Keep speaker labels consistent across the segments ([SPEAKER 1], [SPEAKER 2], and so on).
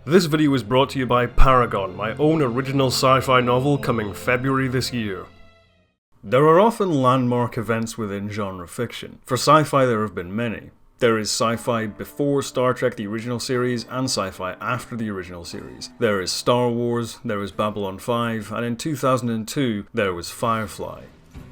[SPEAKER 1] This video is brought to you by Paragon, my own original sci-fi novel coming February this year. There are often landmark events within genre fiction. For sci-fi there have been many. There is sci-fi before Star Trek the original series and sci-fi after the original series. There is Star Wars, there is Babylon 5, and in 2002 there was Firefly.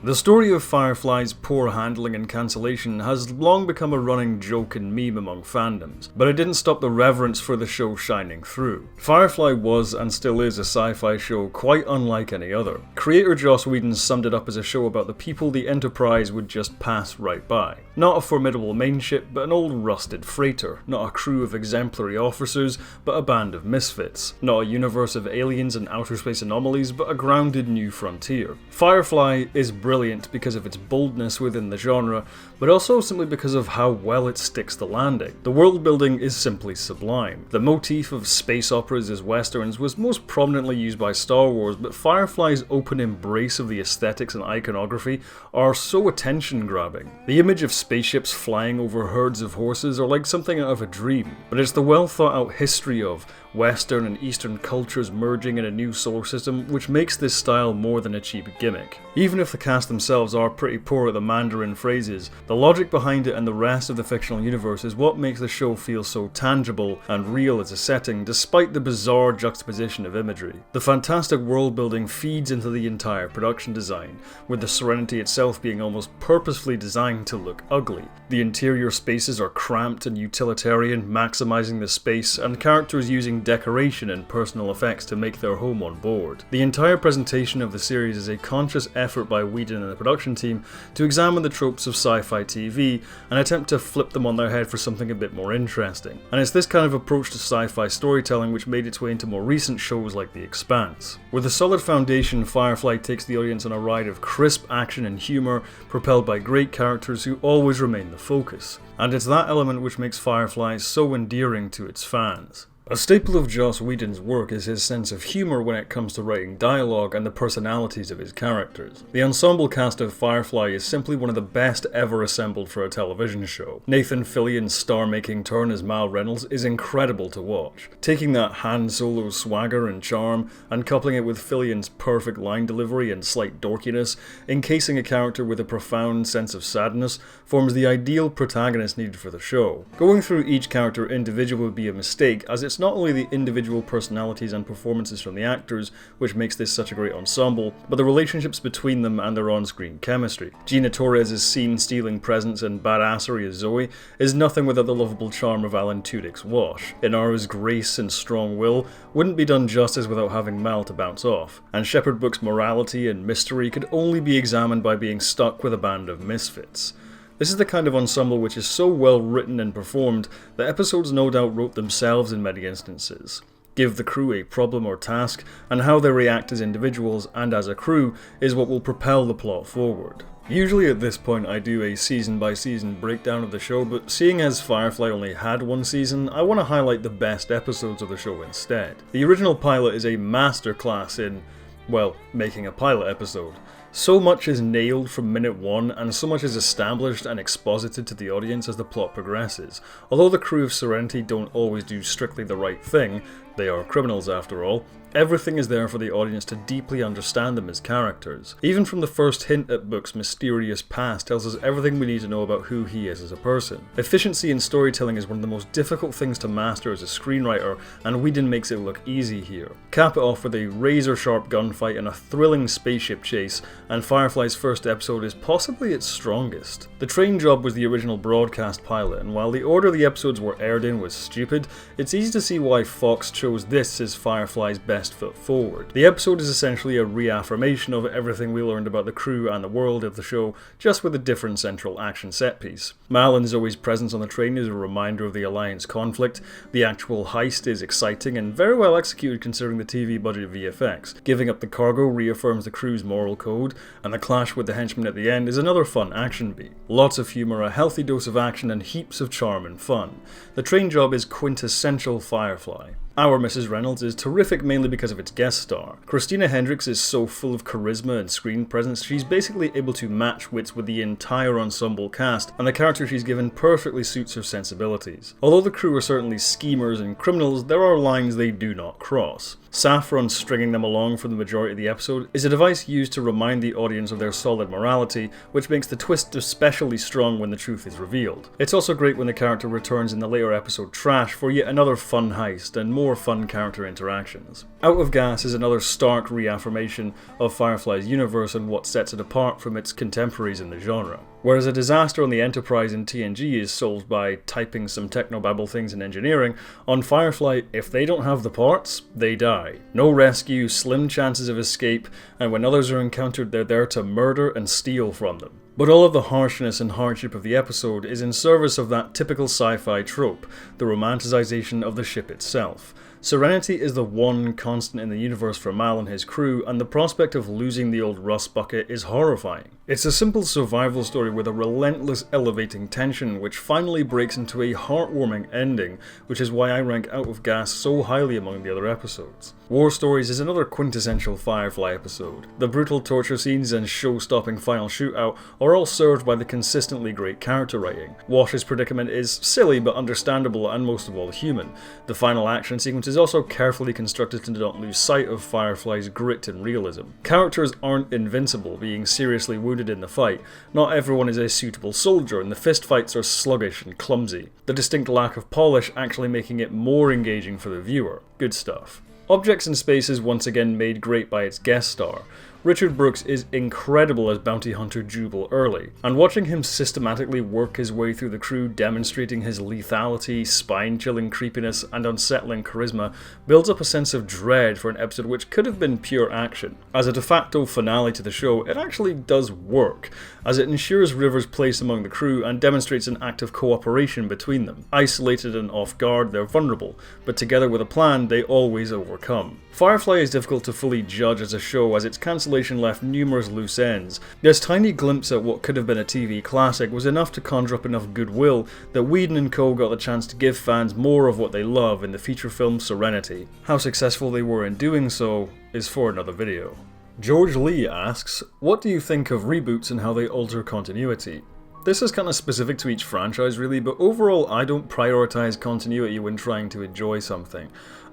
[SPEAKER 1] The story of Firefly's poor handling and cancellation has long become a running joke and meme among fandoms, but it didn't stop the reverence for the show shining through. Firefly was and still is a sci-fi show quite unlike any other. Creator Joss Whedon summed it up as a show about the people the Enterprise would just pass right by. Not a formidable main ship, but an old rusted freighter. Not a crew of exemplary officers, but a band of misfits. Not a universe of aliens and outer space anomalies, but a grounded new frontier. Firefly is brilliant because of its boldness within the genre, but also simply because of how well it sticks the landing. The world building is simply sublime. The motif of space operas as westerns was most prominently used by Star Wars, but Firefly's open embrace of the aesthetics and iconography are so attention-grabbing. The image of spaceships flying over herds of horses are like something out of a dream, but it's the well-thought-out history of Western and Eastern cultures merging in a new solar system which makes this style more than a cheap gimmick. Even if the cast themselves are pretty poor at the Mandarin phrases, the logic behind it and the rest of the fictional universe is what makes the show feel so tangible and real as a setting, despite the bizarre juxtaposition of imagery. The fantastic world building feeds into the entire production design, with the Serenity itself being almost purposefully designed to look ugly. The interior spaces are cramped and utilitarian, maximizing the space, and characters using decoration and personal effects to make their home on board. The entire presentation of the series is a conscious effort by Whedon and the production team to examine the tropes of sci-fi TV and attempt to flip them on their head for something a bit more interesting. And it's this kind of approach to sci-fi storytelling which made its way into more recent shows like The Expanse. With a solid foundation, Firefly takes the audience on a ride of crisp action and humour, propelled by great characters who always remain the focus. And it's that element which makes Firefly so endearing to its fans. A staple of Joss Whedon's work is his sense of humour when it comes to writing dialogue and the personalities of his characters. The ensemble cast of Firefly is simply one of the best ever assembled for a television show. Nathan Fillion's star-making turn as Mal Reynolds is incredible to watch. Taking that Han Solo swagger and charm and coupling it with Fillion's perfect line delivery and slight dorkiness, encasing a character with a profound sense of sadness, forms the ideal protagonist needed for the show. Going through each character individually would be a mistake, as it's not only the individual personalities and performances from the actors which makes this such a great ensemble, but the relationships between them and their on-screen chemistry. Gina Torres' scene-stealing presence and badassery as Zoe is nothing without the lovable charm of Alan Tudyk's Wash. Inara's grace and strong will wouldn't be done justice without having Mal to bounce off, and Shepard Book's morality and mystery could only be examined by being stuck with a band of misfits. This is the kind of ensemble which is so well written and performed that episodes no doubt wrote themselves in many instances. Give the crew a problem or task, and how they react as individuals and as a crew is what will propel the plot forward. Usually at this point I do a season by season breakdown of the show, but seeing as Firefly only had one season, I want to highlight the best episodes of the show instead. The original pilot is a masterclass in, well, making a pilot episode. So much is nailed from minute one, and so much is established and exposited to the audience as the plot progresses. Although the crew of Serenity don't always do strictly the right thing, they are criminals after all, everything is there for the audience to deeply understand them as characters. Even from the first hint at Book's mysterious past tells us everything we need to know about who he is as a person. Efficiency in storytelling is one of the most difficult things to master as a screenwriter, and Whedon makes it look easy here. Cap it off with a razor-sharp gunfight and a thrilling spaceship chase, and Firefly's first episode is possibly its strongest. The train job was the original broadcast pilot, and while the order the episodes were aired in was stupid, it's easy to see why Fox chose this as Firefly's best foot forward. The episode is essentially a reaffirmation of everything we learned about the crew and the world of the show, just with a different central action set piece. Mal and Zoe's presence on the train is a reminder of the Alliance conflict, the actual heist is exciting and very well executed considering the TV budget VFX. Giving up the cargo reaffirms the crew's moral code, and the clash with the henchmen at the end is another fun action beat. Lots of humour, a healthy dose of action, and heaps of charm and fun. The train job is quintessential Firefly. Our Mrs. Reynolds is terrific mainly because of its guest star. Christina Hendricks is so full of charisma and screen presence, she's basically able to match wits with the entire ensemble cast, and the character she's given perfectly suits her sensibilities. Although the crew are certainly schemers and criminals, there are lines they do not cross. Saffron stringing them along for the majority of the episode is a device used to remind the audience of their solid morality, which makes the twist especially strong when the truth is revealed. It's also great when the character returns in the later episode Trash for yet another fun heist and more fun character interactions. Out of Gas is another stark reaffirmation of Firefly's universe and what sets it apart from its contemporaries in the genre. Whereas a disaster on the Enterprise in TNG is solved by typing some technobabble things in engineering, on Firefly, if they don't have the parts, they die. No rescue, slim chances of escape, and when others are encountered, they're there to murder and steal from them. But all of the harshness and hardship of the episode is in service of that typical sci-fi trope, the romanticization of the ship itself. Serenity is the one constant in the universe for Mal and his crew, and the prospect of losing the old rust bucket is horrifying. It's a simple survival story with a relentless elevating tension which finally breaks into a heartwarming ending, which is why I rank Out of Gas so highly among the other episodes. War Stories is another quintessential Firefly episode. The brutal torture scenes and show-stopping final shootout are all served by the consistently great character writing. Wash's predicament is silly but understandable and most of all human. The final action sequence is also carefully constructed to not lose sight of Firefly's grit and realism. Characters aren't invincible, being seriously wounded in the fight. Not everyone is a suitable soldier, and the fistfights are sluggish and clumsy. The distinct lack of polish actually making it more engaging for the viewer. Good stuff. Objects in Space is once again made great by its guest star. Richard Brooks is incredible as bounty hunter Jubal Early, and watching him systematically work his way through the crew demonstrating his lethality, spine-chilling creepiness, and unsettling charisma builds up a sense of dread for an episode which could have been pure action. As a de facto finale to the show, it actually does work, as it ensures River's place among the crew and demonstrates an act of cooperation between them. Isolated and off guard, they're vulnerable, but together with a plan, they always overcome. Firefly is difficult to fully judge as a show as its cancellation left numerous loose ends. This tiny glimpse at what could have been a TV classic was enough to conjure up enough goodwill that Whedon and co got the chance to give fans more of what they love in the feature film Serenity. How successful they were in doing so is for another video. George Lee asks, what do you think of reboots and how they alter continuity? This is kind of specific to each franchise really, but overall I don't prioritize continuity when trying to enjoy something.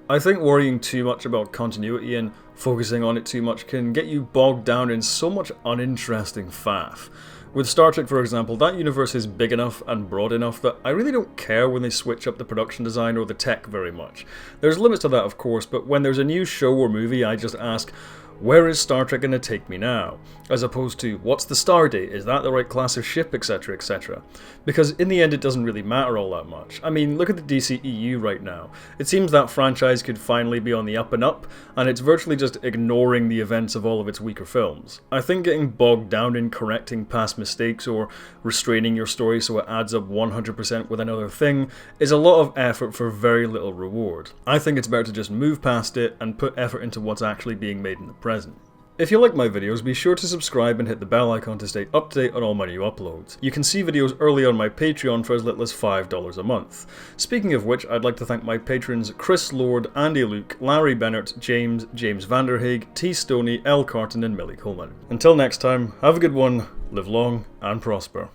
[SPEAKER 1] I think worrying too much about continuity and focusing on it too much can get you bogged down in so much uninteresting faff. With Star Trek, for example, that universe is big enough and broad enough that I really don't care when they switch up the production design or the tech very much. There's limits to that, of course, but when there's a new show or movie, I just ask, where is Star Trek going to take me now? As opposed to, what's the star date? Is that the right class of ship, etc, etc. Because in the end it doesn't really matter all that much. I mean, look at the DCEU right now. It seems that franchise could finally be on the up and up, and it's virtually just ignoring the events of all of its weaker films. I think getting bogged down in correcting past mistakes or restraining your story so it adds up 100% with another thing is a lot of effort for very little reward. I think it's better to just move past it and put effort into what's actually being made in the present. If you like my videos, be sure to subscribe and hit the bell icon to stay up to date on all my new uploads. You can see videos early on my Patreon for as little as $5 a month. Speaking of which, I'd like to thank my patrons Chris Lord, Andy Luke, Larry Bennett, James Vanderhaeg, T. Stoney, L. Carton and Millie Coleman. Until next time, have a good one, live long and prosper.